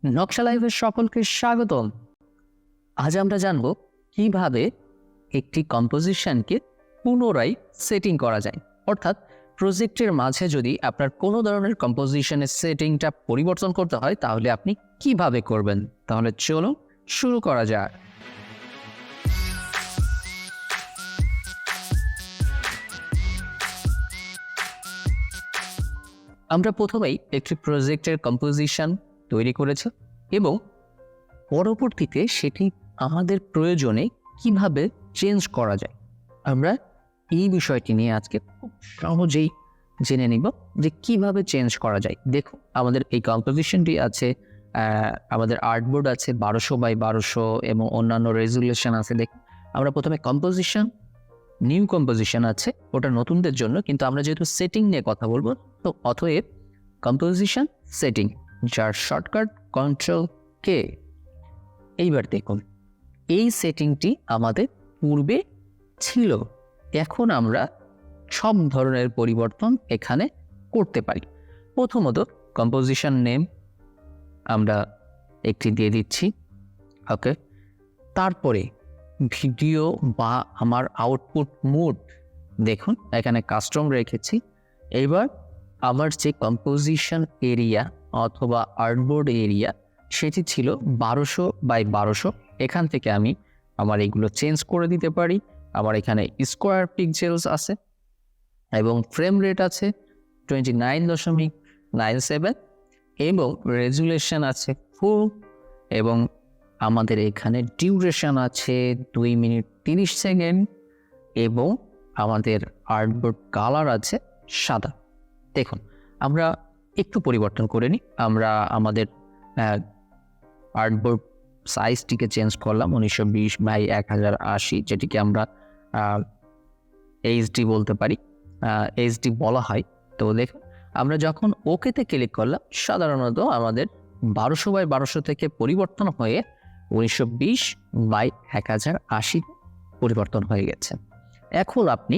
NokshaLive-এর সকলকে স্বাগতম। আজ আমরা জানব কিভাবে একটি কম্পোজিশনকে পুনরায় সেটিং করা যায়। অর্থাৎ প্রজেক্টের মাঝে যদি আপনার কোনো ধরনের কম্পোজিশনের সেটিংটা পরিবর্তন করতে হয় তাহলে আপনি কিভাবে করবেন। তাহলে চলুন শুরু করা যাক। আমরা প্রথমেই একটি প্রজেক্টের কম্পোজিশন তৈরি করেছি এবং পরবর্তীতে সেটি আমাদের প্রয়োজনে কিভাবে চেঞ্জ করা যায়, আমরা এই বিষয়টি নিয়ে আজকে খুব সহজেই জেনে নিব যে কিভাবে চেঞ্জ করা যায়। দেখো, আমাদের এই কম্পোজিশনটি আছে, আমাদের আর্টবোর্ড আছে 1200x1200 এবং অন্যান্য রেজুলেশন আছে। দেখো, আমরা প্রথমে কম্পোজিশন, নিউ কম্পোজিশন আছে, ওটা নতুনদের জন্য, কিন্তু আমরা যেহেতু সেটিং নিয়ে কথা বলবো তো অতএব কম্পোজিশন সেটিং, যার শর্টকাট Ctrl+K। এইবার দেখুন, এই সেটিংটি আমাদের পূর্বে ছিল, এখন আমরা সব ধরনের পরিবর্তন এখানে করতে পারি। প্রথমত কম্পোজিশন নেম আমরা একটি দিয়ে দিচ্ছি, ওকে। তারপরে ভিডিও বা আমার আউটপুট মোড, দেখুন এখানে কাস্টম রেখেছি। এবার আমার যে কম্পোজিশন এরিয়া অথবা আর্টবোর্ড এরিয়া সেটি ছিল 1200x1200। এখান থেকে আমি আমার এগুলো চেঞ্জ করে দিতে পারি। আমার এখানে স্কোয়ার পিক্সেলস আছে এবং ফ্রেম রেট আছে 29.97 এবং রেজুলেশন আছে 4 এবং আমাদের এখানে ডিউরেশন আছে 2 মিনিট 30 সেকেন্ড এবং আমাদের আর্টবোর্ড কালার আছে সাদা। দেখুন, আমরা একটু পরিবর্তন করে নিই। আমরা আমাদের আর্টবোর্ড সাইজটিকে চেঞ্জ করলাম 1920x1080, যেটিকে আমরা এইচডি বলতে পারি, এইচডি বলা হয়। তো দেখুন, আমরা যখন ওকেতে ক্লিক করলাম সাধারণত আমাদের 1200x1200 থেকে পরিবর্তন হয়ে 1920x1080 পরিবর্তন হয়ে গেছে। এখন আপনি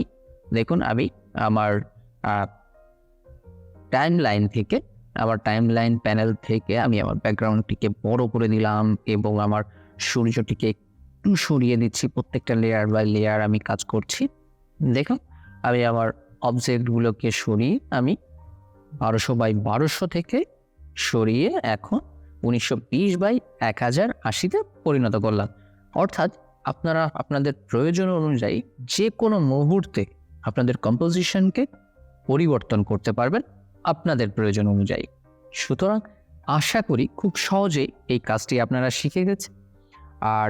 দেখুন, আমি আমার টাইমলাইন থেকে, আমার টাইমলাইন প্যানেল থেকে আমি আমার ব্যাকগ্রাউন্ডটিকে বড় করে দিলাম এবং আমার সূর্যটিকে একটু সরিয়ে দিচ্ছি। প্রত্যেকটা লেয়ার বাই লেয়ার আমি কাজ করছি। দেখুন, আমি আমার অবজেক্টগুলোকে সরিয়ে আমি 1200x1200 থেকে সরিয়ে এখন 1920x1080-তে পরিণত করলাম। অর্থাৎ আপনারা আপনাদের প্রয়োজন অনুযায়ী যে কোনো মুহূর্তে আপনাদের কম্পোজিশনকে পরিবর্তন করতে পারবেন আপনাদের প্রয়োজন অনুযায়ী। সুতরাং আশা করি খুব সহজেই এই কাজটি আপনারা শিখে গেছেন আর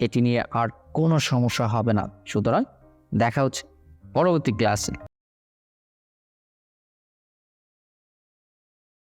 এটি নিয়ে আর কোনো সমস্যা হবে না। সুতরাং দেখা হচ্ছে পরবর্তী ক্লাসে।